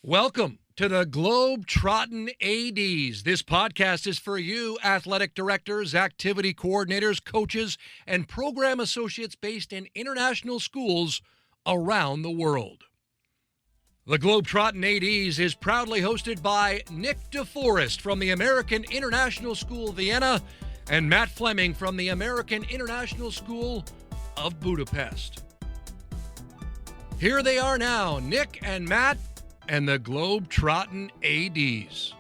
Welcome to the Globetrottin ADs. This podcast is for you, athletic directors, activity coordinators, coaches, and program associates based in international schools around the world. The Globetrottin ADs is proudly hosted by Nick DeForest from the American International School Vienna and Matt Fleming from the American International School of Budapest. Here they are now, Nick and Matt and the Globetrottin ADs.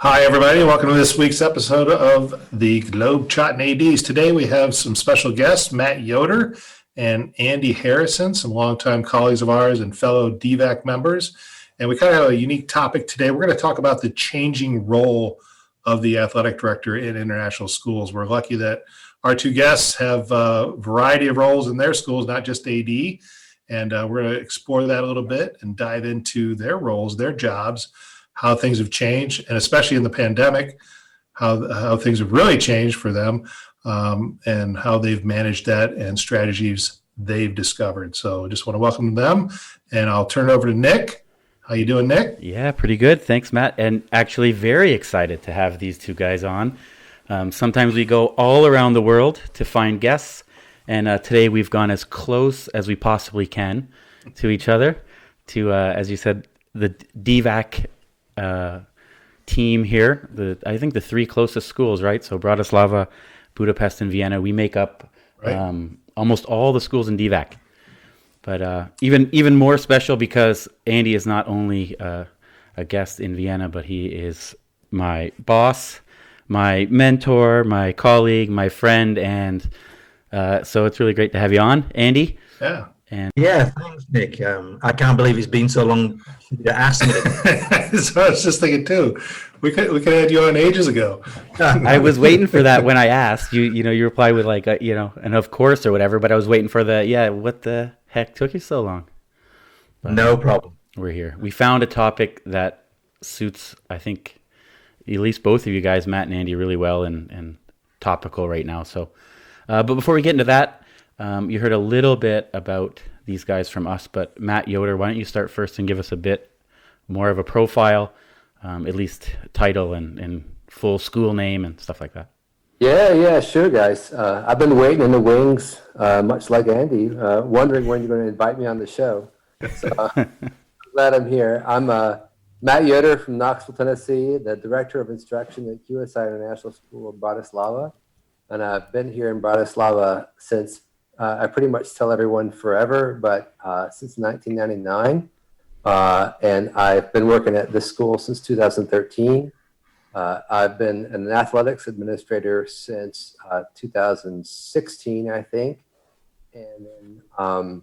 Hi, everybody. Welcome to this week's episode of the Globetrottin ADs. Today we have some special guests, Matt Yoder and Andy Harrison, some longtime colleagues of ours and fellow DVAC members. And we kind of have a unique topic today. We're going to talk about the changing role of the athletic director in international schools. We're lucky that our two guests have a variety of roles in their schools, not just AD. And we're going to explore that a little bit and dive into their roles, their jobs, how things have changed, and especially in the pandemic, how things have really changed for them, and how they've managed that and strategies they've discovered. So I just want to welcome them, and I'll turn it over to Nick. How you doing, Nick? Yeah, pretty good. Thanks, Matt. And actually very excited to have these two guys on. Sometimes we go all around the world to find guests, and today we've gone as close as we possibly can to each other, to, as you said, the DVAC team here. I think the three closest schools, right? So Bratislava, Budapest, and Vienna. We make up almost all the schools in DVAC. But even more special because Andy is not only a guest in Vienna, but he is my boss, my mentor, my colleague, my friend, and so it's really great to have you on, Andy. Yeah. Yeah, thanks, Nick. I can't believe it's been so long to ask me. So I was just thinking too. We could have had you on ages ago. I was waiting for that when I asked you. You know, you replied with like and of course or whatever. But I was waiting for what the heck took you so long? But no problem. We're here. We found a topic that suits, I think, at least both of you guys, Matt and Andy, really well and topical right now. So, but before we get into that. You heard a little bit about these guys from us, but Matt Yoder, why don't you start first and give us a bit more of a profile, at least title and full school name and stuff like that. Yeah, sure, guys. I've been waiting in the wings, much like Andy, wondering when you're going to invite me on the show. So I'm glad I'm here. I'm Matt Yoder from Knoxville, Tennessee, the Director of Instruction at QSI International School in Bratislava. And I've been here in Bratislava since I pretty much tell everyone forever, but since 1999. And I've been working at this school since 2013. I've been an athletics administrator since 2016, I think. And then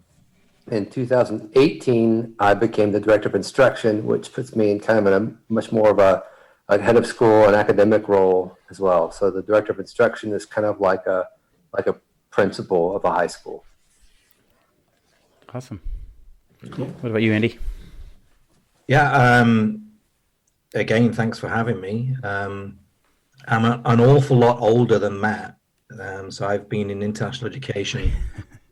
in 2018, I became the director of instruction, which puts me in kind of a much more of a head of school and academic role as well. So the director of instruction is kind of like a principal of a high school. Awesome. Cool. What about you, Andy? Yeah. Again, thanks for having me. I'm an awful lot older than Matt. So I've been in international education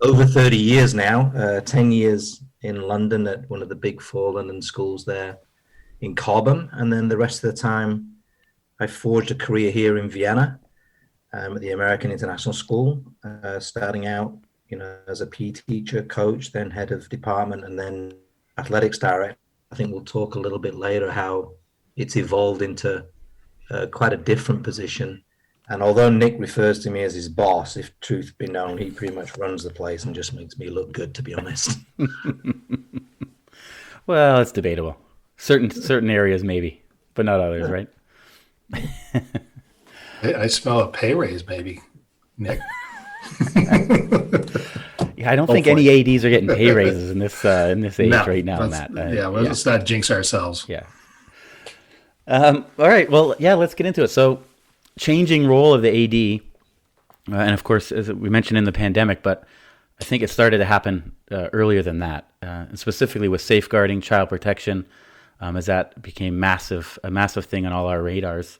over 30 years now, 10 years in London at one of the big four London schools there in Cobham. And then the rest of the time, I forged a career here in Vienna at the American International School, starting out, as a PE teacher, coach, then head of department, and then athletics director. I think we'll talk a little bit later how it's evolved into quite a different position. And although Nick refers to me as his boss, if truth be known, he pretty much runs the place and just makes me look good, to be honest. Well, it's debatable. Certain areas maybe, but not others, right? I smell a pay raise, maybe, Nick. Yeah, I don't think any ADs are getting pay raises in this age right now, Matt. Let's not jinx ourselves. Yeah. All right. Well, yeah, let's get into it. So, changing role of the AD, and of course, as we mentioned in the pandemic, but I think it started to happen earlier than that, and specifically with safeguarding, child protection, as that became a massive thing on all our radars.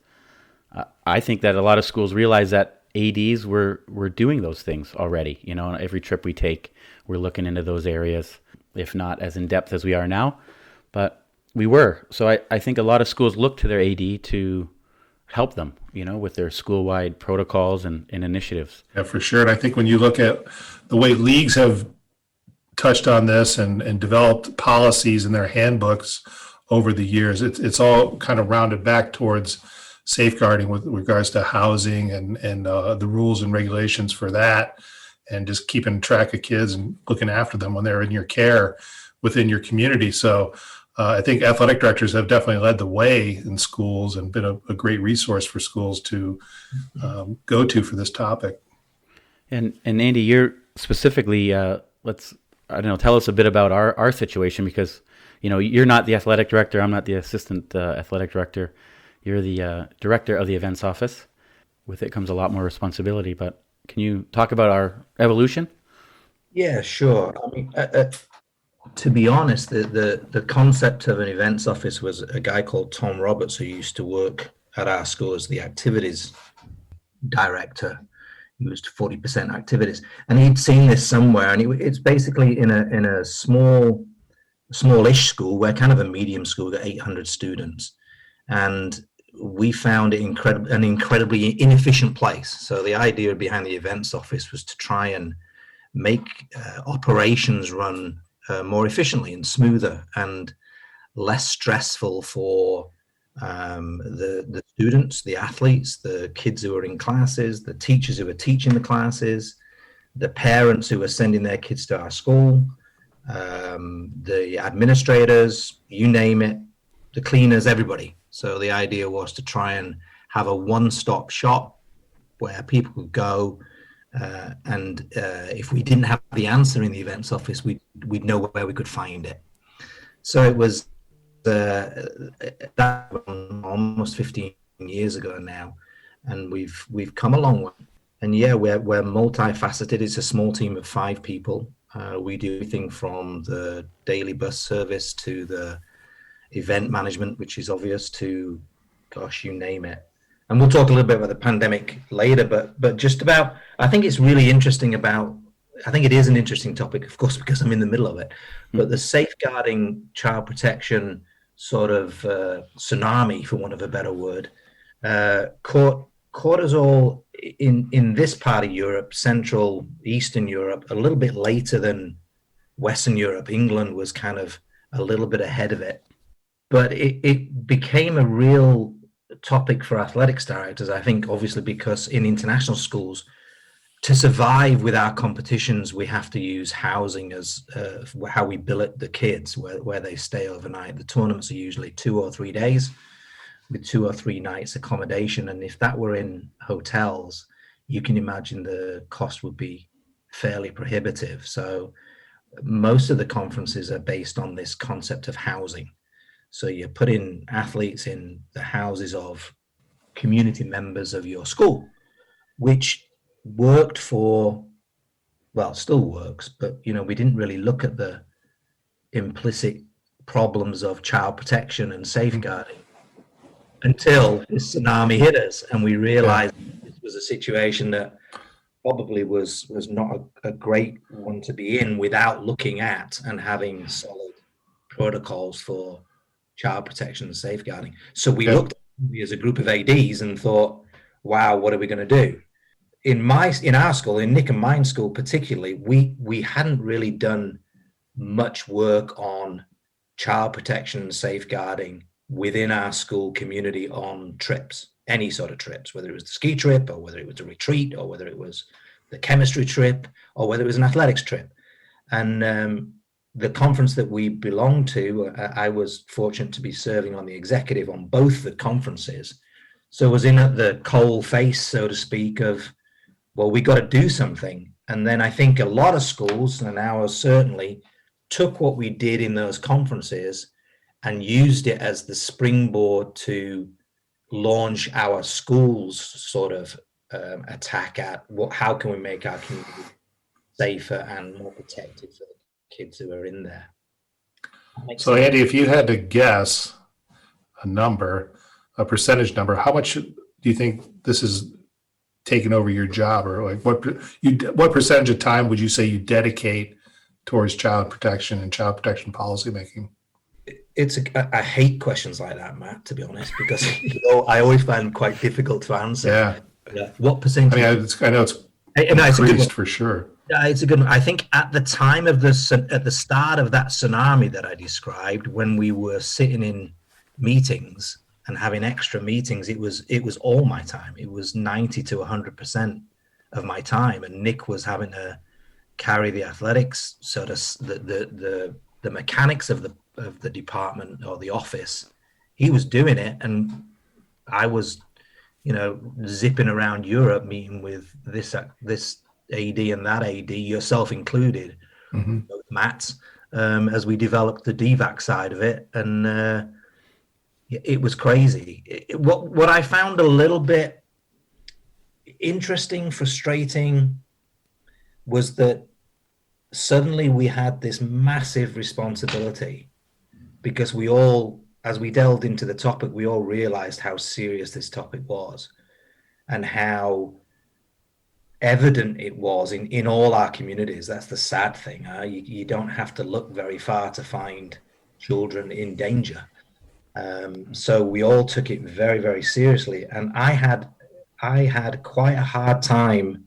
I think that a lot of schools realize that ADs were doing those things already. You know, on every trip we take, we're looking into those areas, if not as in depth as we are now, but we were. So I think a lot of schools look to their AD to help them, you know, with their school-wide protocols and initiatives. Yeah, for sure. And I think when you look at the way leagues have touched on this and developed policies in their handbooks over the years, it's all kind of rounded back towards safeguarding with regards to housing and the rules and regulations for that, and just keeping track of kids and looking after them when they're in your care within your community. So I think athletic directors have definitely led the way in schools and been a great resource for schools to go to for this topic. And Andy, you're specifically, tell us a bit about our situation, because, you know, you're not the athletic director. I'm not the assistant athletic director. You're the director of the events office. With it comes a lot more responsibility, but can you talk about our evolution? Yeah, sure. I mean, to be honest, the concept of an events office was a guy called Tom Roberts, who used to work at our school as the activities director. He was 40% activities, and he'd seen this somewhere. And it's basically in a smallish school. We're kind of a medium school, we've got 800 students, and we found it an incredibly inefficient place. So the idea behind the events office was to try and make operations run more efficiently and smoother and less stressful for the students, the athletes, the kids who are in classes, the teachers who are teaching the classes, the parents who are sending their kids to our school, the administrators, you name it, the cleaners, everybody. So the idea was to try and have a one-stop shop where people could go, and if we didn't have the answer in the events office, we'd know where we could find it. So it was that almost 15 years ago now, and we've come a long way. And yeah, we're multifaceted. It's a small team of 5 people. We do everything from the daily bus service to the event management, which is obvious, to, gosh, you name it. And we'll talk a little bit about the pandemic later, but just about, I think it is an interesting topic, of course, because I'm in the middle of it, but the safeguarding child protection sort of tsunami, for want of a better word, caught us all in this part of Europe, Central, Eastern Europe, a little bit later than Western Europe. England was kind of a little bit ahead of it. But it became a real topic for athletics directors, I think, obviously, because in international schools, to survive with our competitions, we have to use housing as how we billet the kids, where they stay overnight. The tournaments are usually 2 or 3 days with 2 or 3 nights accommodation. And if that were in hotels, you can imagine the cost would be fairly prohibitive. So most of the conferences are based on this concept of housing. So you put in athletes in the houses of community members of your school, which worked for, well, still works, but, you know, we didn't really look at the implicit problems of child protection and safeguarding until this tsunami hit us, and we realized this was a situation that probably was not a great one to be in without looking at and having solid protocols for child protection and safeguarding. So we looked as a group of ADs and thought, wow, what are we going to do? In our school, in Nick and mine school particularly, we hadn't really done much work on child protection and safeguarding within our school community on trips, any sort of trips, whether it was the ski trip or whether it was a retreat or whether it was the chemistry trip or whether it was an athletics trip. And the conference that we belonged to, I was fortunate to be serving on the executive on both the conferences. So I was in at the coal face, so to speak, of, well, we got to do something. And then I think a lot of schools, and ours certainly, took what we did in those conferences and used it as the springboard to launch our school's sort of attack at how can we make our community safer and more protected for the kids who are in there. So, Andy, if you had to guess a number, a percentage number, how much do you think this is taking over your job, or like what percentage of time would you say you dedicate towards child protection and child protection policy making? I hate questions like that, Matt, to be honest, because I always find them quite difficult to answer. Yeah. What percentage? I mean, I know it's increased for sure. Yeah, it's a good one. I think at the time of at the start of that tsunami that I described, when we were sitting in meetings and having extra meetings, it was all my time. It was 90 to 100% of my time, and Nick was having to carry the athletics, sort of the mechanics of the department or the office. He was doing it, and I was, zipping around Europe meeting with this AD and that AD, yourself included, Matt, as we developed the DVAC side of it, and it was crazy. What I found a little bit interesting, frustrating, was that suddenly we had this massive responsibility, because we all, as we delved into the topic, we all realized how serious this topic was and how evident it was in all our communities. That's the sad thing. You don't have to look very far to find children in danger. So we all took it very, very seriously. And I had quite a hard time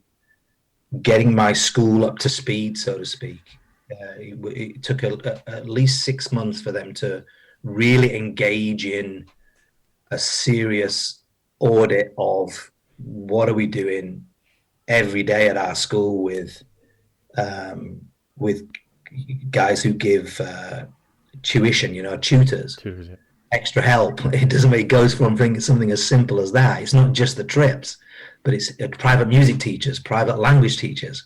getting my school up to speed, so to speak. It took at least 6 months for them to really engage in a serious audit of what are we doing every day at our school with guys who give tuition, tutors, yeah. Extra help. It goes from something as simple as that. It's not just the trips, but it's private music teachers, private language teachers,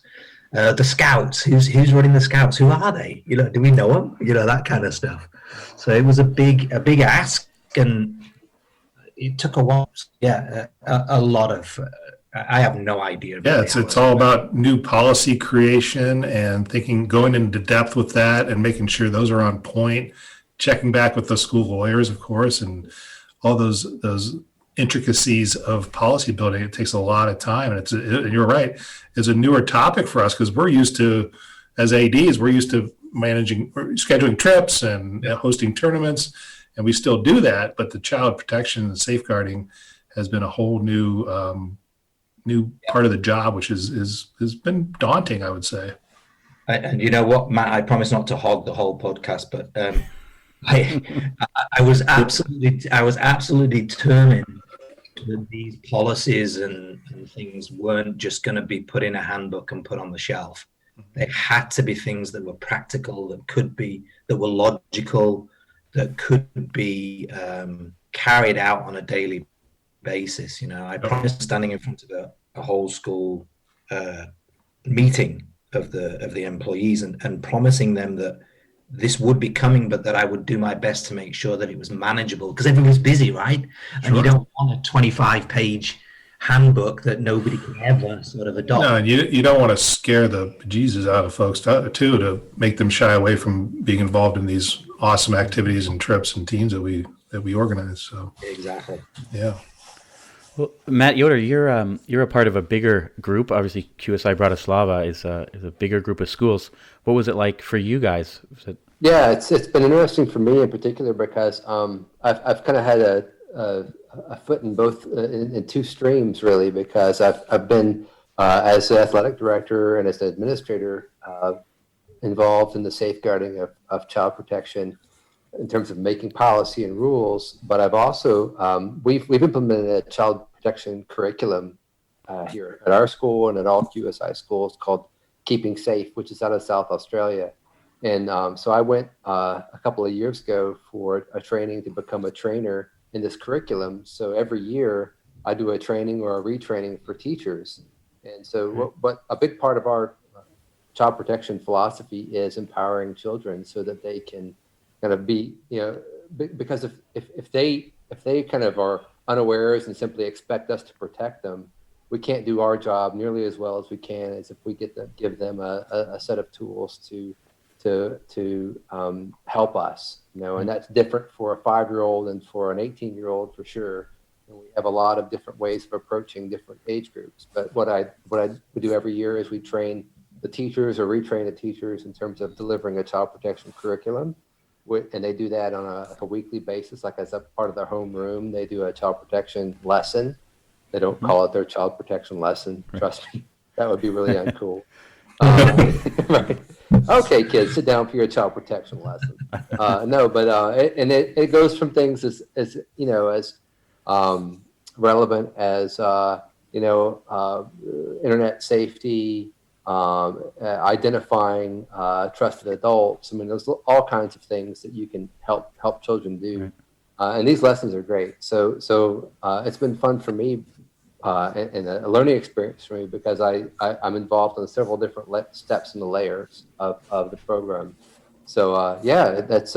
the scouts. Who's running the scouts? Who are they? Do we know them? That kind of stuff. So it was a big ask, and it took a while. Yeah, a lot of. I have no idea. Yeah, it's all about new policy creation and going into depth with that and making sure those are on point. Checking back with the school lawyers, of course, and all those intricacies of policy building. It takes a lot of time, and you're right. It's a newer topic for us because we're used to, as ADs, managing, scheduling trips and hosting tournaments, and we still do that. But the child protection and safeguarding has been a whole new part of the job, which has been daunting, I would say. And you know what, Matt? I promise not to hog the whole podcast, but. I was absolutely determined that these policies and things weren't just going to be put in a handbook and put on the shelf. They had to be things that were practical, that were logical, that could be carried out on a daily basis. I promised standing in front of a whole school meeting of the employees and promising them that this would be coming, but that I would do my best to make sure that it was manageable, because everyone's busy, right? Sure. And you don't want a 25-page handbook that nobody can ever sort of adopt. No, and you don't want to scare the Jesus out of folks too, to make them shy away from being involved in these awesome activities and trips and teams that we organize. So exactly, yeah. Well, Matt Yoder, you're a part of a bigger group. Obviously, QSI Bratislava is a bigger group of schools. What was it like for you guys? Yeah, it's been interesting for me in particular because I've kind of had a foot in both in two streams really, because I've been as an athletic director and as an administrator involved in the safeguarding of child protection in terms of making policy and rules, but I've also we've implemented a child protection curriculum here at our school and at all QSI schools called Keeping Safe, which is out of South Australia. And so I went a couple of years ago for a training to become a trainer in this curriculum. So every year I do a training or a retraining for teachers. And so what a big part of our child protection philosophy is empowering children so that they can kind of be, because if they kind of are unawares and simply expect us to protect them, we can't do our job nearly as well as we can as if we give them a set of tools to help us, and that's different for a 5-year-old and for an 18-year-old for sure. And we have a lot of different ways of approaching different age groups. But what I do every year is we train the teachers or retrain the teachers in terms of delivering a child protection curriculum. And they do that on a weekly basis, like as a part of their homeroom. They do a child protection lesson. They don't call it their child protection lesson. Trust me, that would be really uncool. Right. Okay, kids, sit down for your child protection lesson. It goes from things as relevant as internet safety, identifying trusted adults. I mean, there's all kinds of things that you can help children do, and these lessons are great. So it's been fun for me and a learning experience for me because I'm involved in several different steps in the layers of the program. So that's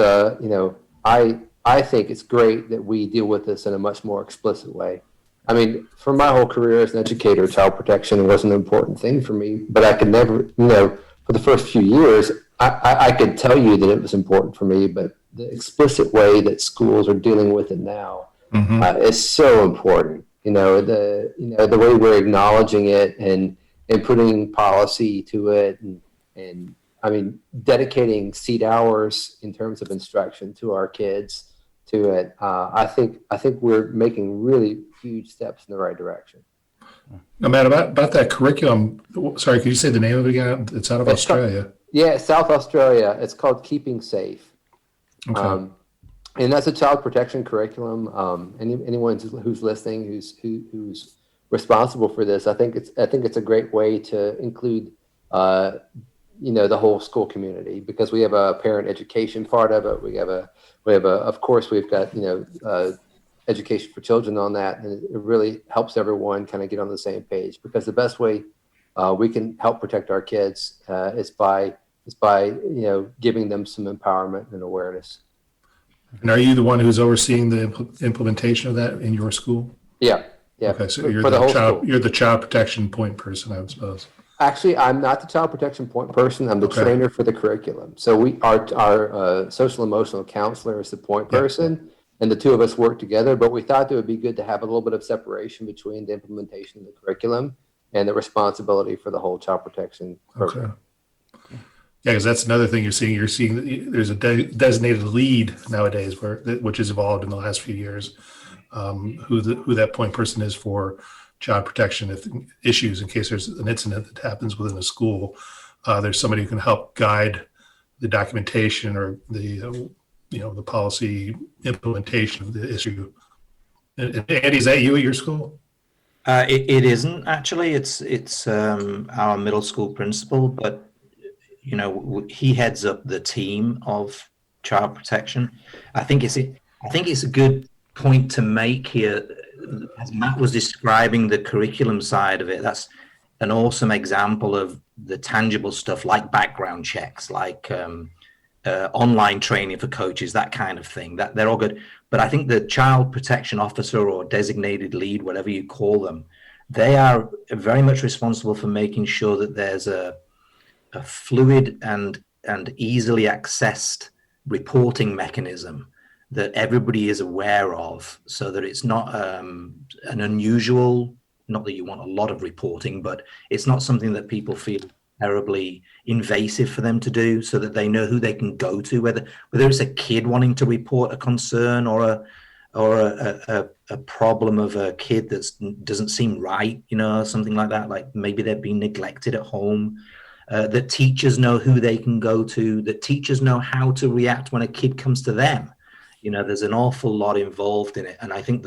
I think it's great that we deal with this in a much more explicit way. I mean, for my whole career as an educator, child protection was an important thing for me, but I could never, for the first few years, I could tell you that it was important for me, but the explicit way that schools are dealing with it now is so important. The way we're acknowledging it and putting policy to it and I mean, dedicating seat hours in terms of instruction to our kids to it. I think we're making really huge steps in the right direction. Now, Matt, about that curriculum, sorry, could you say the name of it again? It's out of Australia. South Australia. It's called Keeping Safe. Okay. And that's a child protection curriculum. Anyone who's listening, who's responsible for this, I think it's a great way to include the whole school community, because we have a parent education part of it. Of course we've got education for children on that, and it really helps everyone kind of get on the same page, because the best way we can help protect our kids is by giving them some empowerment and awareness. And are you the one who's overseeing the implementation of that in your school? Yeah. Okay, so you're the child protection point person, I suppose. Actually, I'm not the child protection point person. I'm the trainer for the curriculum. So our social emotional counselor is the point person, and the two of us work together. But we thought it would be good to have a little bit of separation between the implementation of the curriculum and the responsibility for the whole child protection program. Okay. Yeah, because that's another thing you're seeing. You're seeing that there's a designated lead nowadays, which has evolved in the last few years. Who that point person is for child protection issues, in case there's an incident that happens within a school, there's somebody who can help guide the documentation or the policy implementation of the issue. And Andy, is that you at your school? It isn't actually. It's our middle school principal, but he heads up the team of child protection. I think it's a good point to make here. As Matt was describing the curriculum side of it, that's an awesome example of the tangible stuff like background checks, like online training for coaches, that kind of thing. That they're all good. But I think the child protection officer or designated lead, whatever you call them, they are very much responsible for making sure that there's a fluid and easily accessed reporting mechanism that everybody is aware of, so that it's not an unusual, not that you want a lot of reporting, but it's not something that people feel terribly invasive for them to do, so that they know who they can go to, whether it's a kid wanting to report a concern or a problem of a kid that doesn't seem right, something like that, like maybe they're being neglected at home. That teachers know who they can go to, that teachers know how to react when a kid comes to them. There's an awful lot involved in it. And I think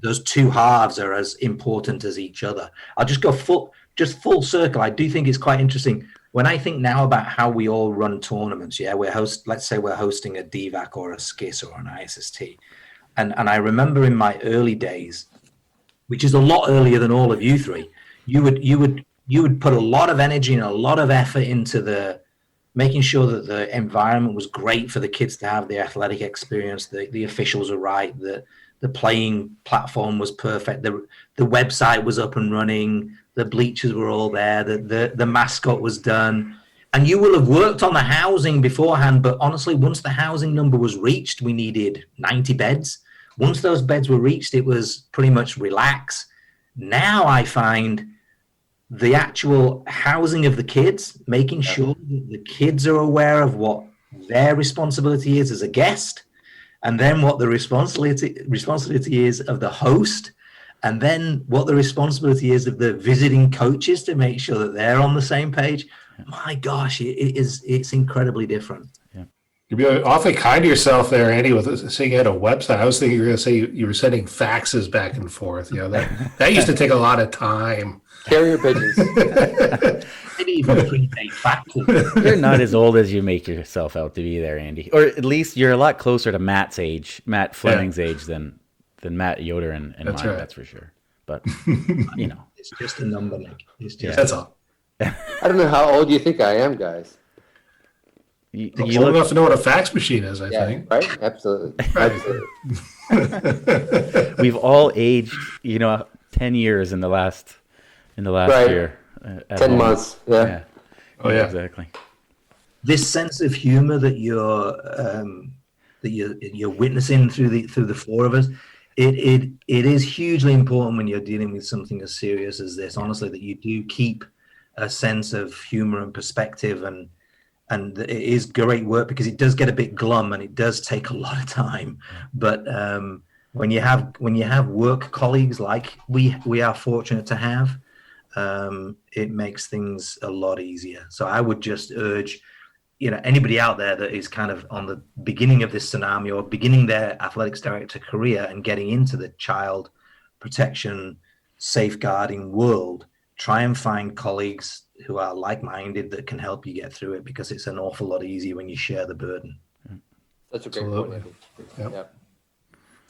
those two halves are as important as each other. I'll just go full circle. I do think it's quite interesting. When I think now about how we all run tournaments, let's say we're hosting a DVAC or a SKIS or an ISST. And I remember in my early days, which is a lot earlier than all of you three, you would put a lot of energy and a lot of effort into the making sure that the environment was great for the kids to have the athletic experience, the officials are right, the playing platform was perfect, the website was up and running, the bleachers were all there, the mascot was done. And you will have worked on the housing beforehand, but honestly, once the housing number was reached, we needed 90 beds. Once those beds were reached, it was pretty much relax. Now I find the actual housing of the kids, making sure that the kids are aware of what their responsibility is as a guest, and then what the responsibility is of the host, and then what the responsibility is of the visiting coaches to make sure that they're on the same page. My gosh, it's incredibly different. Yeah. You're being awfully kind to yourself there, Andy, with saying you had a website. I was thinking you were going to say you were sending faxes back and forth. That used to take a lot of time. Carrier pigeons. Maybe even predate faxes. You're not as old as you make yourself out to be there, Andy. Or at least you're a lot closer to Matt's age, Matt Fleming's age than Matt Yoder and That's mine, right. that's for sure. But, It's just a number, Nick. It's just That's all. I don't know how old you think I am, guys. you Old look, enough to know what a fax machine is, I Yeah, think. right? Absolutely. Absolutely. we've all aged, 10 years in the last Right. year. At 10 home. months. Yeah. Yeah. Oh, yeah. Exactly. this sense of humor that you're witnessing through the four of us. It is hugely important when you're dealing with something as serious as this, honestly, that you do keep a sense of humor and perspective, and it is great work because it does get a bit glum and it does take a lot of time. But when you have work colleagues like we are fortunate to have, it makes things a lot easier. So I would just urge, anybody out there that is kind of on the beginning of this tsunami or beginning their athletics director career and getting into the child protection safeguarding world, try and find colleagues who are like-minded that can help you get through it, because it's an awful lot easier when you share the burden. That's a great Absolutely. point, Andy. Yep. Yep.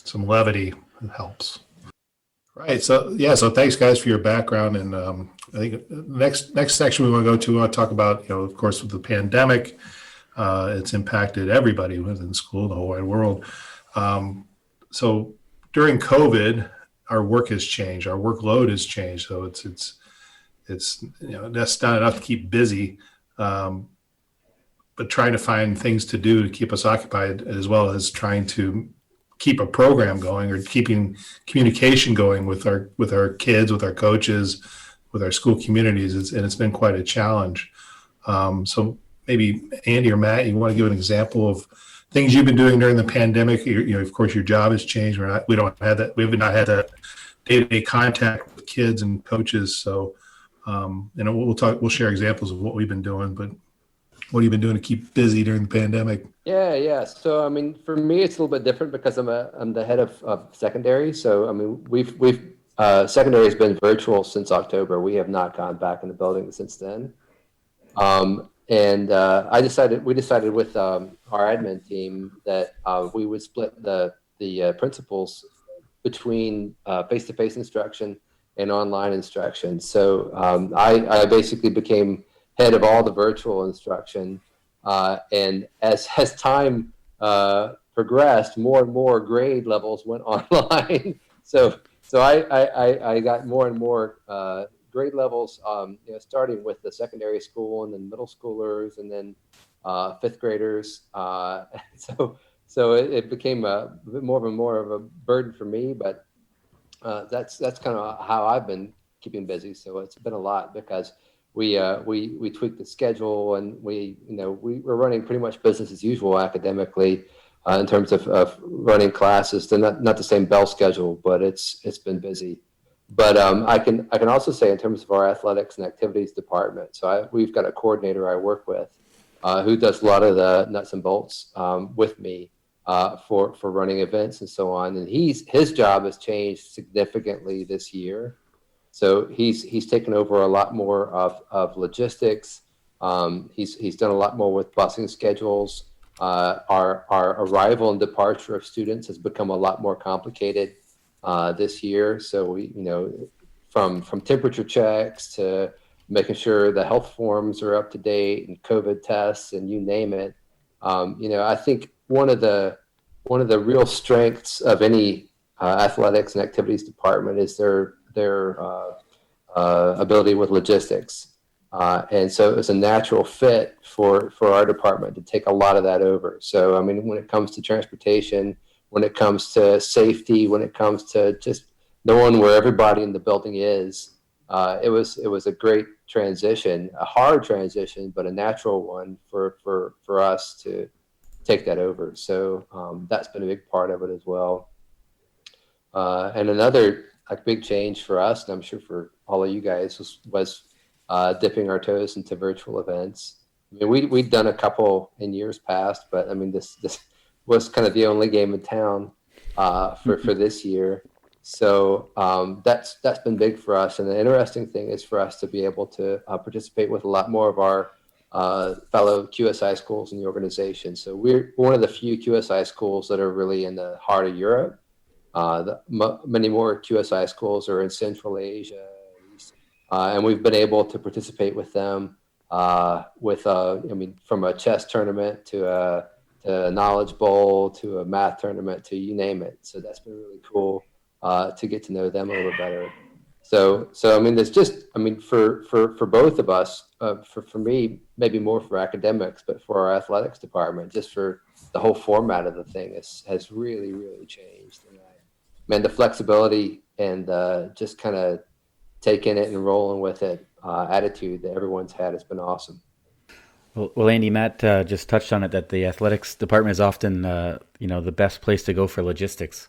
Some levity helps. Right. So thanks guys for your background. And I think next section we want to go to, talk about, of course, with the pandemic, it's impacted everybody within school, the whole wide world. So during COVID, our work has changed. Our workload has changed. So it's that's not enough to keep busy, but trying to find things to do to keep us occupied, as well as trying to keep a program going or keeping communication going with our kids, with our coaches, with our school communities. It's been quite a challenge. So maybe Andy or Matt, you want to give an example of things you've been doing during the pandemic? Of course, your job has changed. We have not had that day-to-day contact with kids and coaches. So, we'll share examples of what we've been doing, but what have you been doing to keep busy during the pandemic? Yeah. So, for me, it's a little bit different because I'm the head of secondary. So, we've secondary has been virtual since October. We have not gone back in the building since then. We decided with our admin team that we would split the principals between face-to-face instruction and online instruction. So I basically became head of all the virtual instruction. And as time progressed, more and more grade levels went online. So I got more and more grade levels, starting with the secondary school and then middle schoolers and then fifth graders. So it became a bit more of a burden for me, but that's kind of how I've been keeping busy. So it's been a lot because we tweaked the schedule, and we're running pretty much business as usual academically in terms of running classes. They're not the same bell schedule, but it's been busy. But I can also say in terms of our athletics and activities department, so we've got a coordinator I work with who does a lot of the nuts and bolts with me for running events and so on. And his job has changed significantly this year. So he's taken over a lot more of logistics. He's done a lot more with busing schedules. Our arrival and departure of students has become a lot more complicated this year. So we, from temperature checks to making sure the health forms are up to date and COVID tests and you name it. I think one of the real strengths of any athletics and activities department is their ability with logistics. And so it was a natural fit for our department to take a lot of that over. So, I mean, when it comes to transportation, when it comes to safety, when it comes to just knowing where everybody in the building is, it was a great transition, a hard transition, but a natural one for us to take that over. So that's been a big part of it as well. And another big change for us, and I'm sure for all of you guys, was dipping our toes into virtual events. I mean, we'd done a couple in years past, but I mean, this was kind of the only game in town for this year. So that's been big for us. And the interesting thing is for us to be able to participate with a lot more of our fellow QSI schools in the organization. So we're one of the few QSI schools that are really in the heart of Europe. Many more QSI schools are in Central Asia. And we've been able to participate with them from a chess tournament to a knowledge bowl to a math tournament to you name it. So that's been really cool to get to know them a little better. So I mean, there's just, I mean, for both of us, for me, maybe more for academics, but for our athletics department, just for the whole format of the thing has really, really changed. And the flexibility and just kind of taking it and rolling with it attitude that everyone's had has been awesome. Well, Andy, Matt just touched on it, that the athletics department is often, the best place to go for logistics.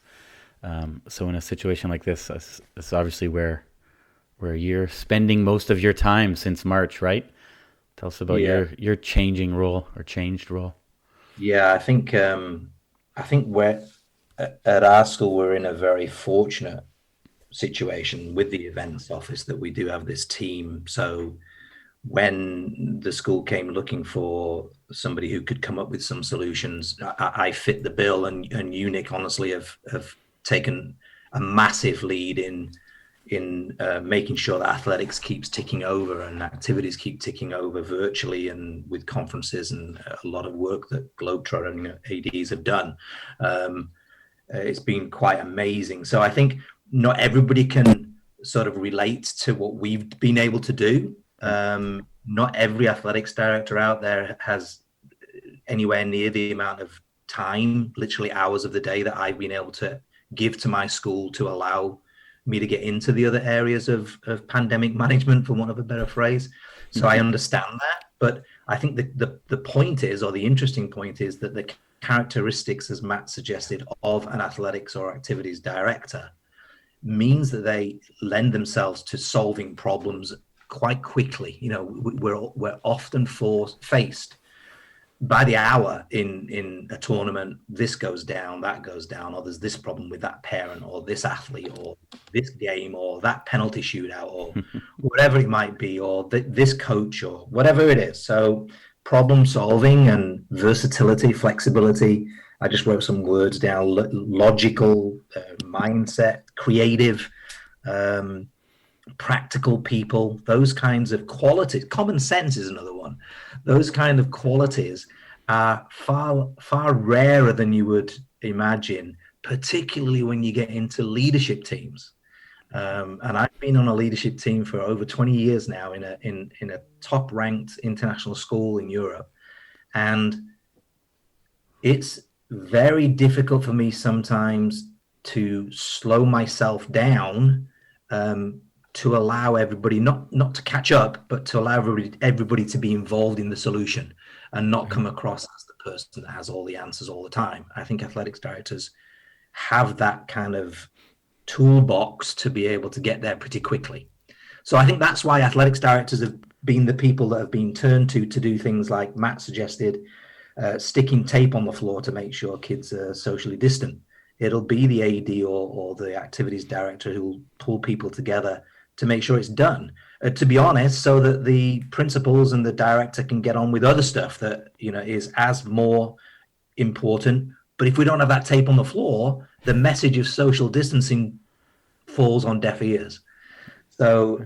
So in a situation like this, it's obviously where you're spending most of your time since March, right? Tell us about your changed role. Yeah, I think we're at our school, we're in a very fortunate situation with the events office that we do have this team. So when the school came looking for somebody who could come up with some solutions, I fit the bill, and UNIC honestly have taken a massive lead in making sure that athletics keeps ticking over and activities keep ticking over virtually, and with conferences and a lot of work that Globetrottin ADs have done. It's been quite amazing. So I think not everybody can sort of relate to what we've been able to do. Not every athletics director out there has anywhere near the amount of time, literally hours of the day, that I've been able to give to my school to allow me to get into the other areas of pandemic management, for want of a better phrase. So I understand that. But I think the point is, or the interesting point is, that the characteristics, as Matt suggested, of an athletics or activities director means that they lend themselves to solving problems quite quickly. We're often faced by the hour in a tournament. This goes down, that goes down, or there's this problem with that parent or this athlete or this game or that penalty shootout or whatever it might be, or this coach or whatever it is. So problem solving and versatility, flexibility. I just wrote some words down: logical, mindset, creative, practical people. Those kinds of qualities. Common sense is another one. Those kind of qualities are far rarer than you would imagine, particularly when you get into leadership teams. And I've been on a leadership team for over 20 years now in a top-ranked international school in Europe, and it's very difficult for me sometimes to slow myself down, to allow everybody not to catch up, but to allow everybody to be involved in the solution and not come across as the person that has all the answers all the time. I think athletics directors have that kind of toolbox to be able to get there pretty quickly. So I think that's why athletics directors have been the people that have been turned to do things like Matt suggested, sticking tape on the floor to make sure kids are socially distant. It'll be the AD or the activities director who will pull people together to make sure it's done. To be honest, so that the principals and the director can get on with other stuff that is as more important. But if we don't have that tape on the floor, the message of social distancing falls on deaf ears. So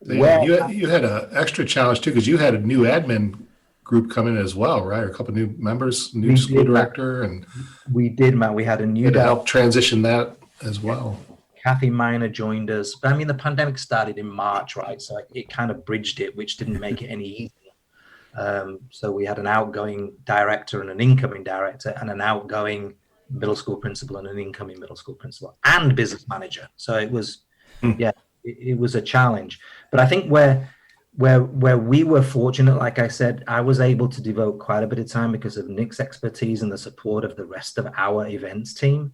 So, yeah, you had an extra challenge too, because you had a new admin group come in as well, right? Or a couple new members, new school director, and we did, Matt. We had a new to help transition that as well. Kathy Miner joined us. But I mean, the pandemic started in March, right? So it kind of bridged it, which didn't make it any easier. So we had an outgoing director and an incoming director, and an outgoing middle school principal and an incoming middle school principal and business manager. So it was, it was a challenge. But I think where we were fortunate, like I said, I was able to devote quite a bit of time because of Nick's expertise and the support of the rest of our events team.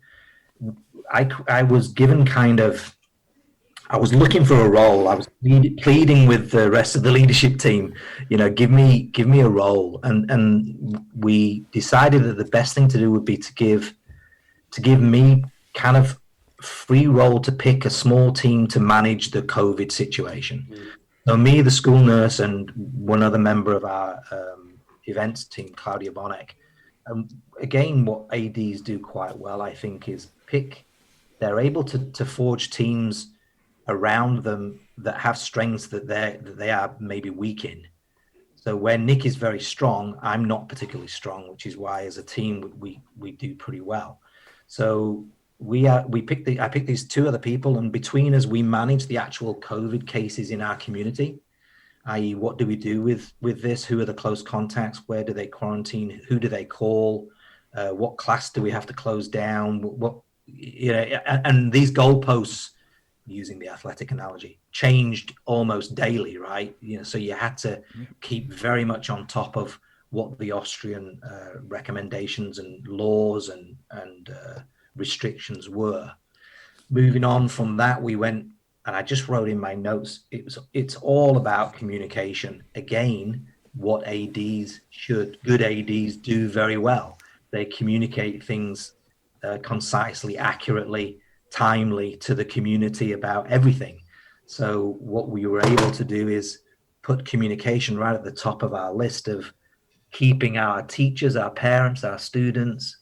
I was given I was looking for a role. I was pleading with the rest of the leadership team, give me a role. And we decided that the best thing to do would be to give me kind of free role to pick a small team to manage the COVID situation. So me, the school nurse, and one other member of our events team, Claudia Bonek. Again, what ADs do quite well, I think, is they're able to forge teams around them that have strengths that they are maybe weak in. So where Nick is very strong, I'm not particularly strong, which is why as a team we do pretty well. So I picked these two other people, and between us we manage the actual COVID cases in our community, i.e. what do we do with this? Who are the close contacts? Where do they quarantine? Who do they call? What class do we have to close down? And these goalposts, using the athletic analogy, changed almost daily, right? So you had to keep very much on top of what the Austrian recommendations and laws and restrictions were. Moving on from that, we went, and I just wrote in my notes, it's all about communication. Again, what good ADs do very well. They communicate things concisely, accurately, timely to the community about everything. So what we were able to do is put communication right at the top of our list of keeping our teachers, our parents, our students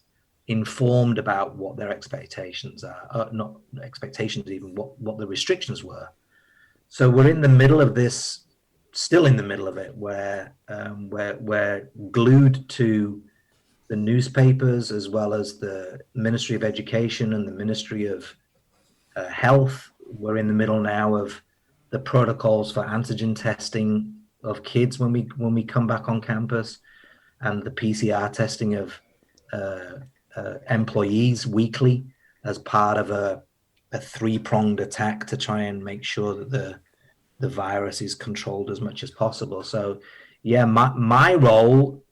informed about what their expectations are, not expectations, even what the restrictions were. So we're in the middle of this, still in the middle of it, where we're glued to the newspapers as well as the Ministry of Education and the Ministry of Health. We're in the middle now of the protocols for antigen testing of kids when we come back on campus, and the PCR testing of employees weekly as part of a three-pronged attack to try and make sure that the virus is controlled as much as possible. So yeah, my role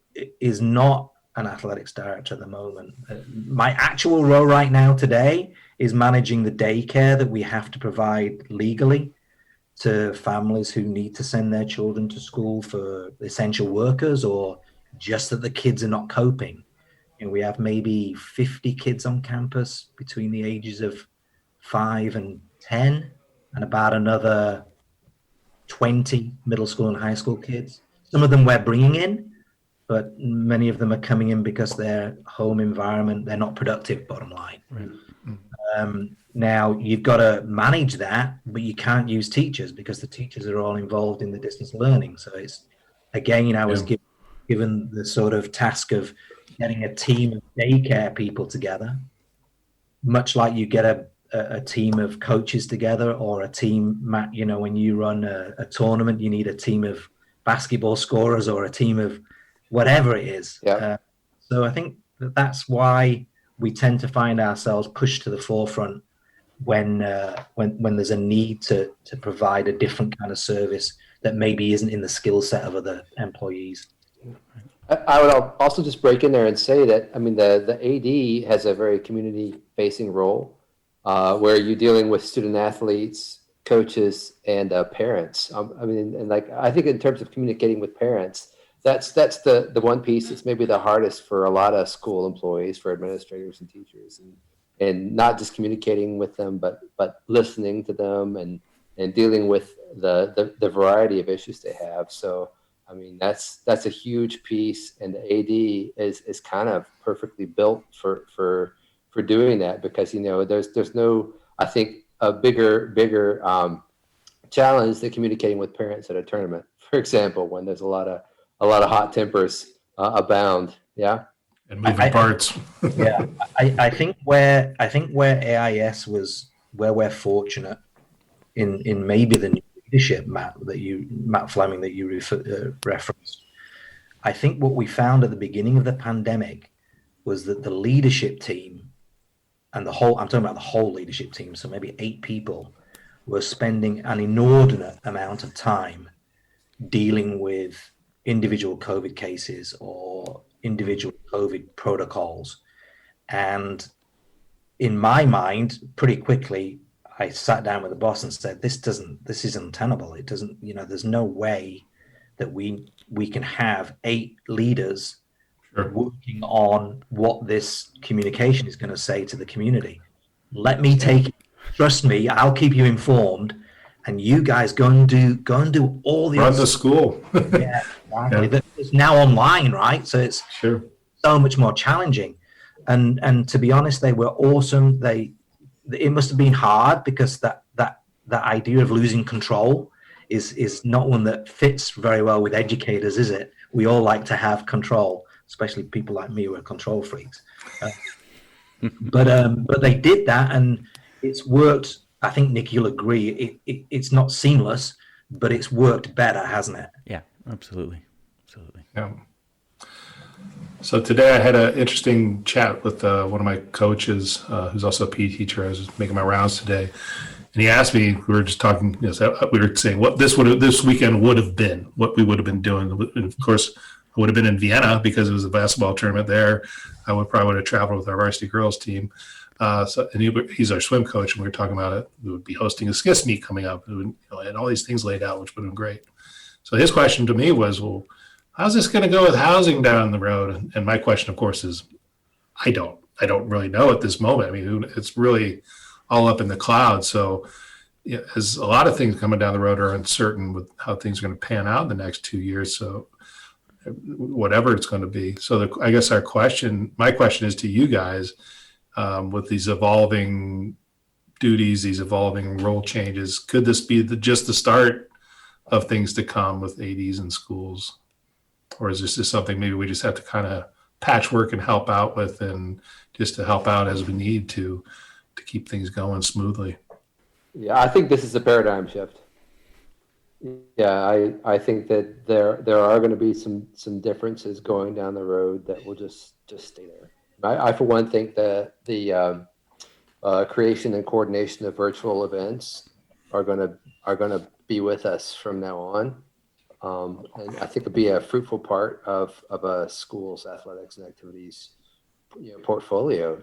is not an athletics director at the moment. My actual role right now today is managing the daycare that we have to provide legally to families who need to send their children to school for essential workers, or just that the kids are not coping. We have maybe 50 kids on campus between the ages of 5 and 10, and about another 20 middle school and high school kids. Some of them we're bringing in, but many of them are coming in because their home environment, they're not productive, bottom line. Right. Now, you've got to manage that, but you can't use teachers because the teachers are all involved in the distance learning. So it's, again, I was given the sort of task of getting a team of daycare people together, much like you get a team of coaches together, or a team, Matt, when you run a tournament, you need a team of basketball scorers or a team of whatever it is. Yeah. So I think that's why we tend to find ourselves pushed to the forefront when there's a need to provide a different kind of service that maybe isn't in the skill set of other employees. I would also just break in there and say that, I mean, the AD has a very community-facing role where you're dealing with student athletes, coaches, and parents. I think in terms of communicating with parents, that's the one piece that's maybe the hardest for a lot of school employees, for administrators and teachers, and not just communicating with them, but listening to them and dealing with the variety of issues they have. So, I mean, that's a huge piece, and the AD is kind of perfectly built for doing that, because there's no, I think, a bigger challenged at communicating with parents at a tournament, for example, when there's a lot of hot tempers abound. Yeah. And moving parts. Yeah, I think where AIS was, where we're fortunate in maybe the new leadership, Matt Fleming, that you referenced. I think what we found at the beginning of the pandemic was that the leadership team and I'm talking about the whole leadership team, so maybe 8 people, were spending an inordinate amount of time dealing with individual COVID cases or individual COVID protocols. And in my mind, pretty quickly, I sat down with the boss and said, this isn't tenable. It doesn't, there's no way that we can have 8 leaders working on what this communication is going to say to the community. Let me take it. Trust me, I'll keep you informed, and you guys go and do all the run the school. Yeah, exactly. Yeah. It's now online, right? So it's so much more challenging. And to be honest, they were awesome. It must have been hard because that idea of losing control is not one that fits very well with educators, is it? We all like to have control, especially people like me who are control freaks. But they did that, and it's worked. I think, Nick, you'll agree. It's not seamless, but it's worked better, hasn't it? Yeah, absolutely. Yeah. So today I had an interesting chat with one of my coaches, who's also a PE teacher. I was making my rounds today, and he asked me. We were just talking. We were saying what this weekend would have been, what we would have been doing. And of course, I would have been in Vienna because it was a basketball tournament there. I probably would have traveled with our varsity girls team. And he's our swim coach, and we were talking about it. We would be hosting a skis meet coming up. And all these things laid out, which would have been great. So his question to me was, well, how's this going to go with housing down the road? And my question, of course, is I don't really know at this moment. I mean, it's really all up in the clouds. So as a lot of things coming down the road are uncertain with how things are going to pan out in the next 2 years. So whatever it's going to be. So I guess my question is to you guys, with these evolving duties, these evolving role changes, could this be just the start of things to come with ADs in schools? Or is this just something maybe we just have to kind of patchwork and help out with, and just to help out as we need to keep things going smoothly? Yeah, I think this is a paradigm shift. Yeah, I think that there are going to be some differences going down the road that will just stay there. I for one think that the creation and coordination of virtual events are going to be with us from now on. And I think it'll be a fruitful part of a school's athletics and activities portfolio.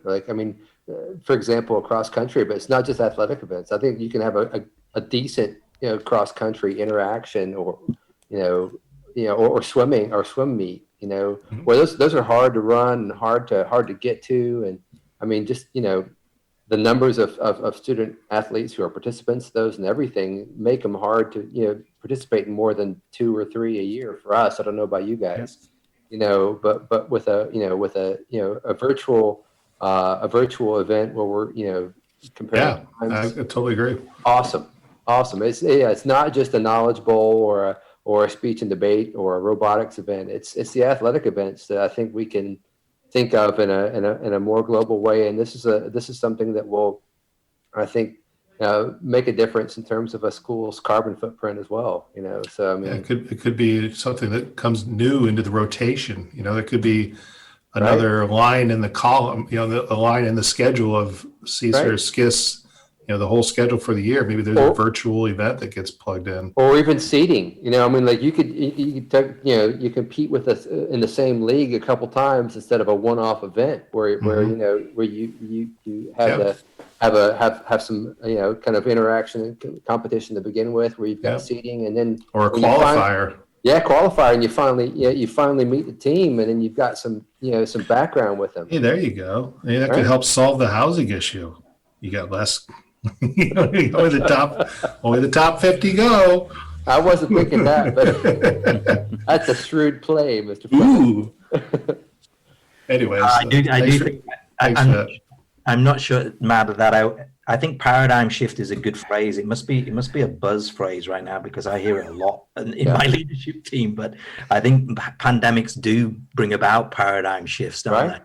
For example, cross country, but it's not just athletic events. I think you can have a decent cross country interaction or swimming or swim meet. Where those are hard to run and hard to get to, and I mean just the numbers of student athletes who are participants, those and everything make them hard to participate in more than 2 or 3 a year for us. I don't know about you guys, but with a virtual event where we're comparing. Yeah, I totally agree. Awesome. It's not just a knowledge bowl or a speech and debate or a robotics event. It's the athletic events that I think we can think of in a more global way. And this is something that will, I think, make a difference in terms of a school's carbon footprint as well. So I mean, it could be something that comes new into the rotation. There could be another line in the column. A line in the schedule of CSER, SKIS. The whole schedule for the year. Maybe there's a virtual event that gets plugged in, or even seating. You compete with us in the same league a couple times instead of a one-off event where you have some kind of interaction and competition to begin with, where you've got seating, and then or a qualifier. Qualifier, and you finally meet the team, and then you've got some background with them. Hey, there you go. That could help solve the housing issue. You got less. only the top 50 go. I wasn't thinking that, but that's a shrewd play, Mr. Ooh. Anyways, I do think I'm not sure, Matt, that I think paradigm shift is a good phrase. It must be a buzz phrase right now because I hear it a lot in my leadership team. But I think pandemics do bring about paradigm shifts, don't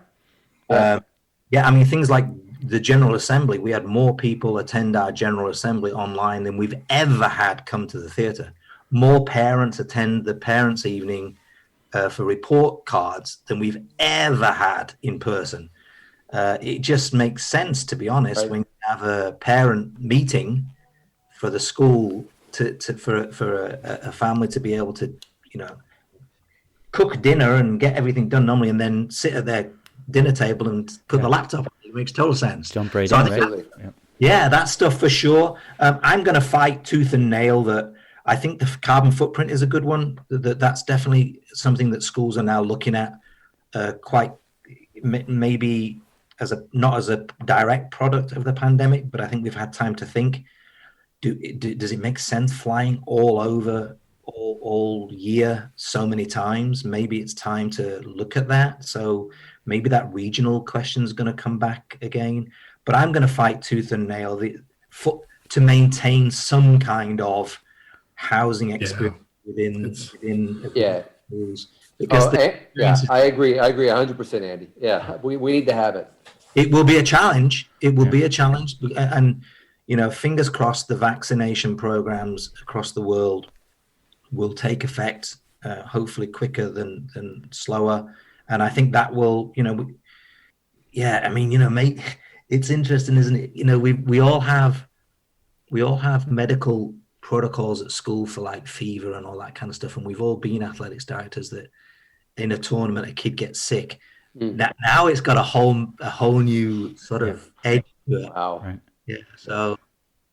Right. they? I mean, things like the General Assembly. We had more people attend our General Assembly online than we've ever had come to the theatre. More parents attend the Parents' Evening for report cards than we've ever had in person. It just makes sense, to be honest, Right. when you have a parent meeting for the school for a family to be able to, cook dinner and get everything done normally, and then sit at their dinner table and put the laptop on. It makes total sense. Jump right So I in, think right? Absolutely. yeah, that stuff for sure. I'm going to fight tooth and nail that. I think the carbon footprint is a good one. That's definitely something that schools are now looking at quite maybe not as a direct product of the pandemic, but I think we've had time to think. Does it make sense flying all over all year so many times? Maybe it's time to look at that. So maybe that regional question is going to come back again. But I'm going to fight tooth and nail to maintain some kind of housing experience within schools. Because I agree 100%, Andy. Yeah, we need to have it. it will be a challenge. It will be a challenge. And, fingers crossed the vaccination programs across the world will take effect, hopefully quicker than slower. And I think that will, mate, it's interesting, isn't it? We all have medical protocols at school for like fever and all that kind of stuff. And we've all been athletics directors that in a tournament, a kid gets sick. Now it's got a whole new sort of edge to it. Wow. Right. Yeah. So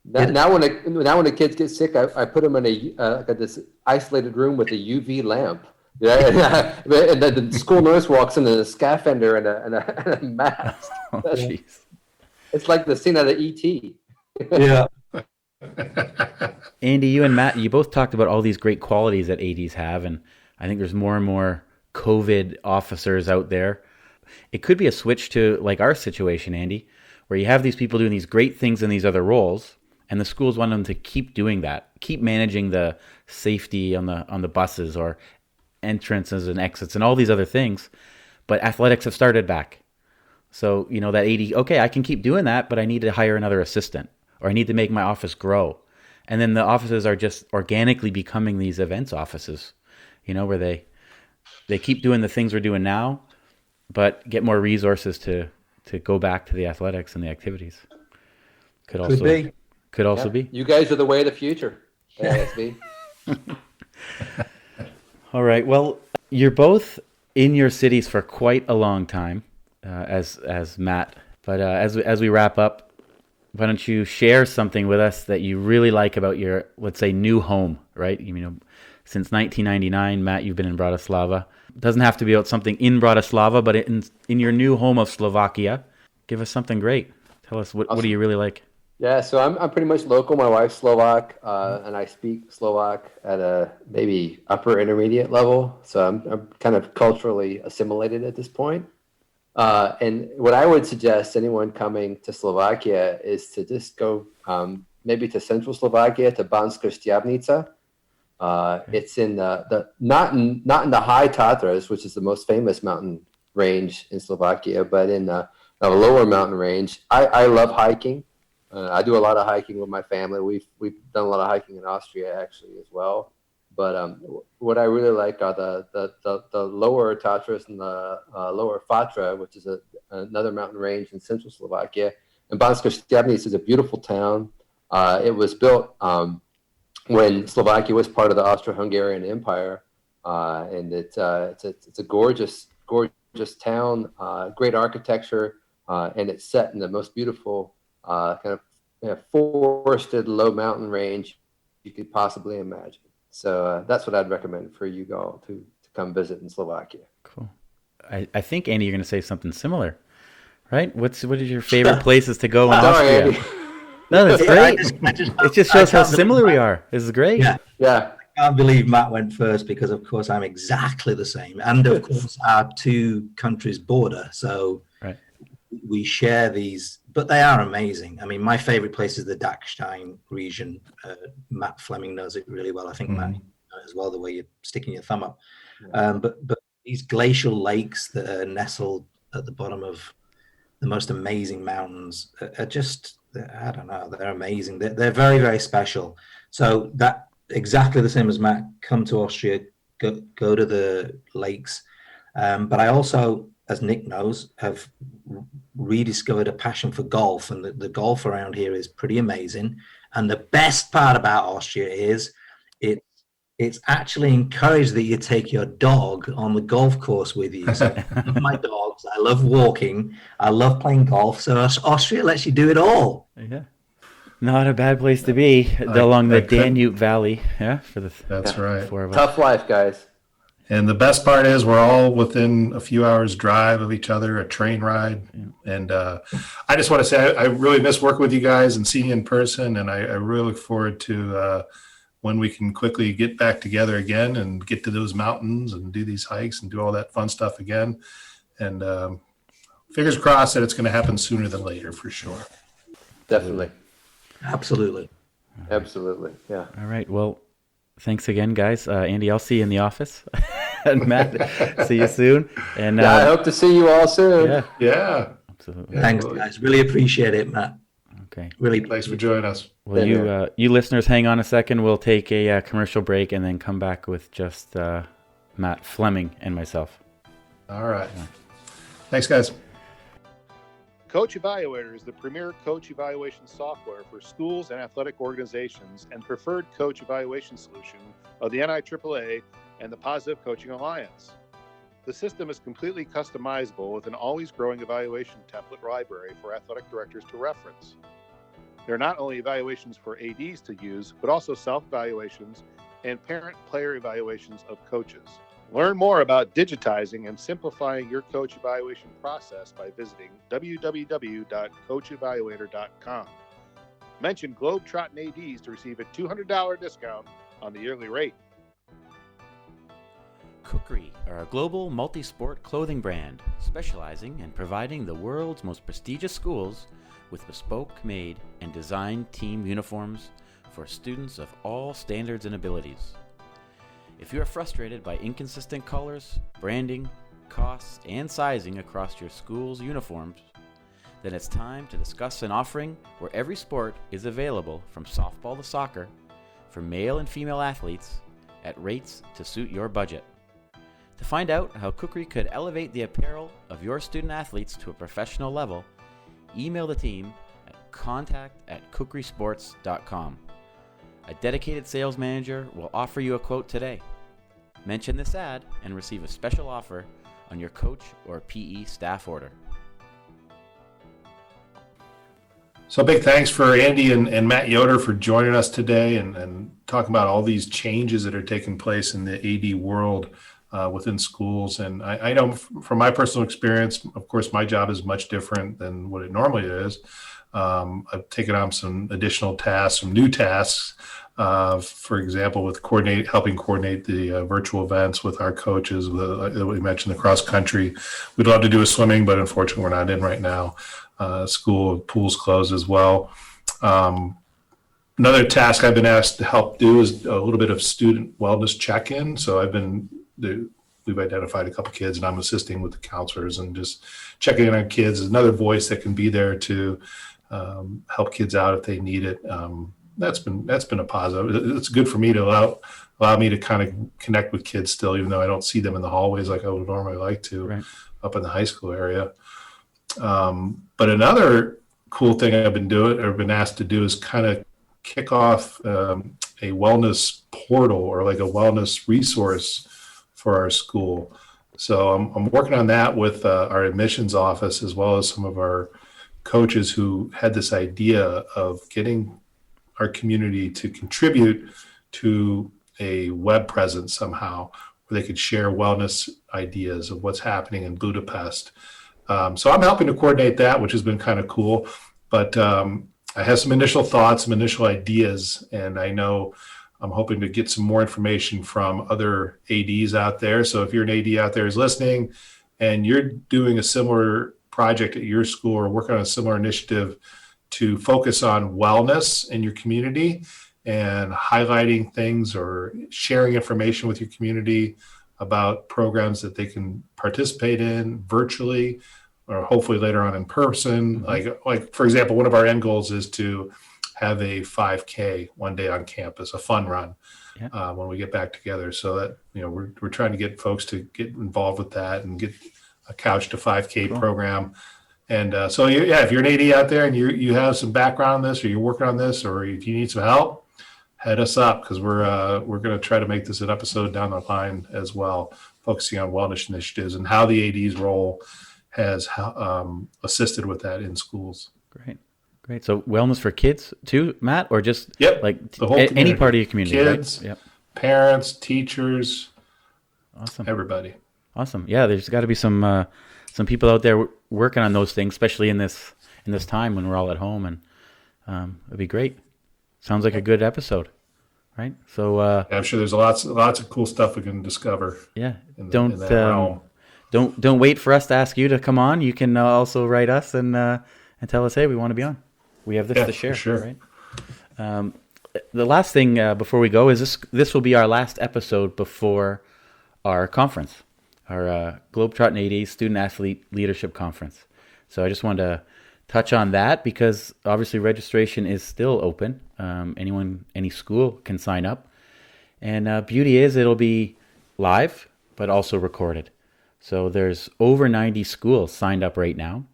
now when the kids get sick, I put them in this isolated room with a UV lamp. Yeah, and the school nurse walks in a scaphandre and a mask. Oh, jeez. It's like the scene out of E.T. yeah. Andy, you and Matt, you both talked about all these great qualities that ADs have, and I think there's more and more COVID officers out there. It could be a switch to like our situation, Andy, where you have these people doing these great things in these other roles, and the schools want them to keep doing that, keep managing the safety on the buses or entrances and exits and all these other things. But athletics have started back. So, that AD, okay, I can keep doing that, but I need to hire another assistant, or I need to make my office grow. And then the offices are just organically becoming these events offices, where they keep doing the things we're doing now, but get more resources to go back to the athletics and the activities. Could also be. You guys are the way of the future. AISV. All right. Well, you're both in your cities for quite a long time, as Matt. But as we wrap up, why don't you share something with us that you really like about your, let's say, new home, right? Since 1999, Matt, you've been in Bratislava. It doesn't have to be about something in Bratislava, but in your new home of Slovakia, give us something great. Tell us, what do you really like? Yeah, so I'm pretty much local. My wife's Slovak, and I speak Slovak at a maybe upper intermediate level. So I'm kind of culturally assimilated at this point. And what I would suggest anyone coming to Slovakia is to just go maybe to central Slovakia, to Banská Štiavnica. It's in not in the high Tatras, which is the most famous mountain range in Slovakia, but in a lower mountain range. I love hiking. I do a lot of hiking with my family. We've done a lot of hiking in Austria actually as well. But what I really like are the lower Tatras and the lower Fatra, which is another mountain range in central Slovakia. And Banská Štiavnica is a beautiful town. It was built when Slovakia was part of the Austro-Hungarian Empire, and it's a gorgeous town, great architecture, and it's set in the most beautiful kind of forested low mountain range you could possibly imagine. So that's what I'd recommend for you all to come visit in Slovakia. Cool. I think, Andy, you're going to say something similar, right? What is your favorite places to go in Austria? Andy. No, that's great. It just shows how similar we are. This is great. Yeah. I can't believe Matt went first because, of course, I'm exactly the same. And, of course, our two countries border. So we share these but they are amazing. I mean, my favorite place is the Dachstein region. Matt Fleming knows it really well. I think Matt as well, the way you're sticking your thumb up. But these glacial lakes that are nestled at the bottom of the most amazing mountains are just, I don't know, they're amazing. They're very, very special. So that exactly the same as Matt, come to Austria, go to the lakes. But I also, as Nick knows, have rediscovered a passion for golf, and the golf around here is pretty amazing. And the best part about Austria is it's actually encouraged that you take your dog on the golf course with you. So I love my dogs, I love walking, I love playing golf. So Austria lets you do it all. Yeah. Not a bad place to be along the Danube Valley. Yeah, that's right. Four of us. Tough life, guys. And the best part is we're all within a few hours drive of each other, a train ride. Yeah. And I just want to say I really miss working with you guys and seeing you in person. And I really look forward to when we can quickly get back together again and get to those mountains and do these hikes and do all that fun stuff again. And fingers crossed that it's going to happen sooner than later for sure. Definitely. Absolutely. Absolutely. Yeah. All right. Well, thanks again, guys. Andy, I'll see you in the office. And Matt, see you soon. And I hope to see you all soon. Yeah. Absolutely. Thanks, guys. Really appreciate it, Matt. Okay. Really. Thanks for joining us. Well, you listeners, hang on a second. We'll take a commercial break and then come back with just Matt Fleming and myself. All right. Thanks, guys. Coach Evaluator is the premier coach evaluation software for schools and athletic organizations and preferred coach evaluation solution of the NIAAA and the Positive Coaching Alliance. The system is completely customizable with an always growing evaluation template library for athletic directors to reference. There are not only evaluations for ADs to use, but also self-evaluations and parent-player evaluations of coaches. Learn more about digitizing and simplifying your coach evaluation process by visiting www.coachevaluator.com. Mention Globetrottin ADs to receive a $200 discount on the yearly rate. Kukri are a global multi-sport clothing brand specializing in providing the world's most prestigious schools with bespoke-made and designed team uniforms for students of all standards and abilities. If you are frustrated by inconsistent colors, branding, costs, and sizing across your school's uniforms, then it's time to discuss an offering where every sport is available from softball to soccer for male and female athletes at rates to suit your budget. To find out how Kukri could elevate the apparel of your student athletes to a professional level, email the team at contact@kukrisports.com. A dedicated sales manager will offer you a quote today. Mention this ad and receive a special offer on your coach or PE staff order. So big thanks for Andy and Matt Yoder for joining us today and talking about all these changes that are taking place in the AD world within schools. And I know from my personal experience, of course, my job is much different than what it normally is. I've taken on some additional tasks, some new tasks, for example, with helping coordinate the virtual events with our coaches. We mentioned the cross country. We'd love to do a swimming, but unfortunately, we're not in right now. School pools closed as well. Another task I've been asked to help do is a little bit of student wellness check-in. So we've identified a couple kids, and I'm assisting with the counselors and just checking in on kids. Another voice that can be there to help kids out if they need it. That's been a positive. It's good for me to allow me to kind of connect with kids still, even though I don't see them in the hallways like I would normally like to up in the high school area. But another cool thing I've been doing or been asked to do is kind of kick off a wellness portal or like a wellness resource for our school. So I'm working on that with our admissions office as well as some of our coaches who had this idea of getting our community to contribute to a web presence somehow where they could share wellness ideas of what's happening in Budapest. So I'm helping to coordinate that, which has been kind of cool. But I have some initial thoughts, some initial ideas, and I know I'm hoping to get some more information from other ADs out there. So if you're an AD out there who's listening and you're doing a similar project at your school or working on a similar initiative to focus on wellness in your community and highlighting things or sharing information with your community about programs that they can participate in virtually or hopefully later on in person. Like for example, one of our end goals is to have a 5K one day on campus, a fun run when we get back together. So that, we're trying to get folks to get involved with that and get a Couch to 5K program. And so, if you're an AD out there and you have some background on this or you're working on this or if you need some help, head us up because we're going to try to make this an episode down the line as well, focusing on wellness initiatives and how the AD's role has assisted with that in schools. Great. So wellness for kids too, Matt, or just like the whole any part of your community, kids, right? Parents, teachers, awesome, everybody. Awesome. Yeah, there's got to be some people out there working on those things, especially in this time when we're all at home, and it'd be great. Sounds like a good episode, right? So I'm sure there's lots of cool stuff we can discover. Yeah, in that realm. Don't wait for us to ask you to come on. You can also write us and tell us, hey, we want to be on. We have this to share. For sure. Right? The last thing before we go is this will be our last episode before our conference, our Globetrottin AD Student Athlete Leadership Conference. So I just wanted to touch on that because obviously registration is still open. Any school can sign up. And beauty is it'll be live, but also recorded. So there's over 90 schools signed up right now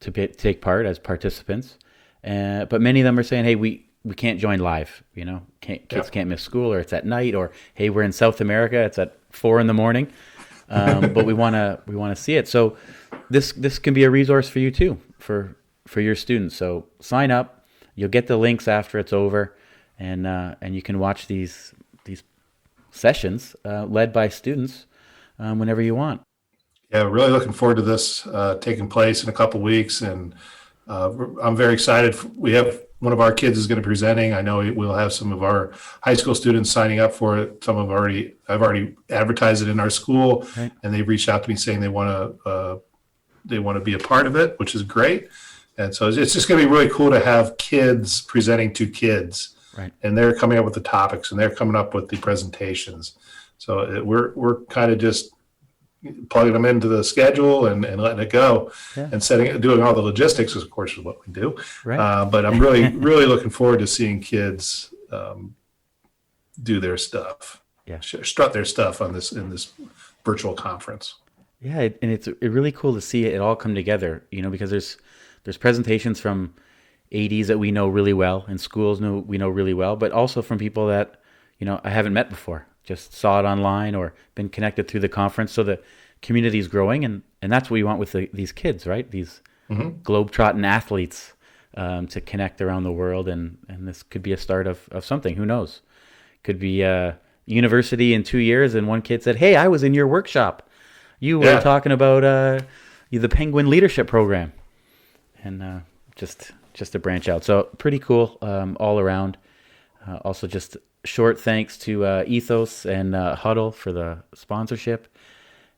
to take part as participants. But many of them are saying, hey, we can't join live. Kids can't miss school, or it's at night, or hey, we're in South America, it's at 4 a.m. But we want to see it. So this can be a resource for you too, for your students. So sign up. You'll get the links after it's over, and you can watch these sessions led by students whenever you want. Yeah, really looking forward to this taking place in a couple weeks, and I'm very excited. We have one of our kids is going to be presenting. I know we'll have some of our high school students signing up for it. I've already advertised it in our school, right. And they've reached out to me saying they want to be a part of it, which is great. And so it's just going to be really cool to have kids presenting to kids, right. And they're coming up with the topics and they're coming up with the presentations. So we're kind of just plugging them into the schedule and letting it go, and doing all the logistics, of course, is what we do. Right. But I'm really, really looking forward to seeing kids do their stuff, strut their stuff in this virtual conference. Yeah, and it's really cool to see it all come together. Because there's presentations from ADs that we know really well, and schools we know really well, but also from people that I haven't met before. Just saw it online or been connected through the conference. So the community is growing, and that's what we want with these kids, right? These Globetrottin athletes to connect around the world, and this could be a start of something. Who knows? Could be a university in 2 years, and one kid said, hey, I was in your workshop. You were talking about the Penguin Leadership Program. And just to branch out. So pretty cool all around. Also just short thanks to Ethos and Huddle for the sponsorship.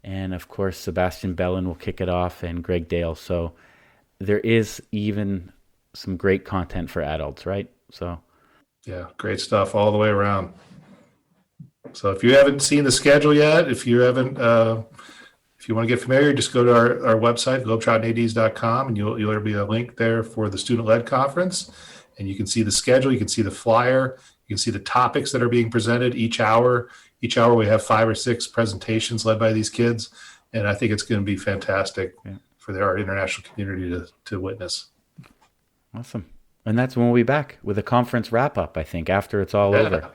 And of course, Sebastian Bellin will kick it off, and Greg Dale. So there is even some great content for adults, right? So yeah, great stuff all the way around. So if you haven't seen the schedule yet, if you want to get familiar, just go to our website, globetrottinads.com, and there'll be a link there for the student-led conference, and you can see the schedule, you can see the flyer, you can see the topics that are being presented each hour. Each hour we have 5 or 6 presentations led by these kids, and I think it's going to be fantastic for our international community to witness. Awesome. And that's when we'll be back with a conference wrap-up, I think, after it's all over.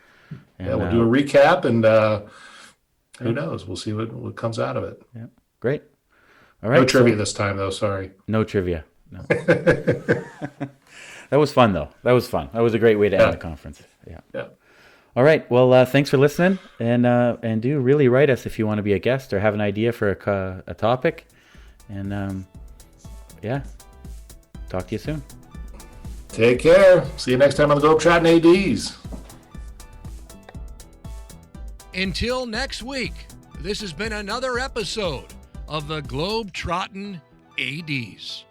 And, we'll do a recap, and who knows? We'll see what comes out of it. Yeah, great. All right. No trivia this time, though. Sorry. No trivia. No. That was fun, though. That was fun. That was a great way to end the conference. Yeah. All right. Well, thanks for listening, and do really write us if you want to be a guest or have an idea for a topic. And talk to you soon. Take care. See you next time on the Globetrottin ADs. Until next week, this has been another episode of the Globetrottin ADs.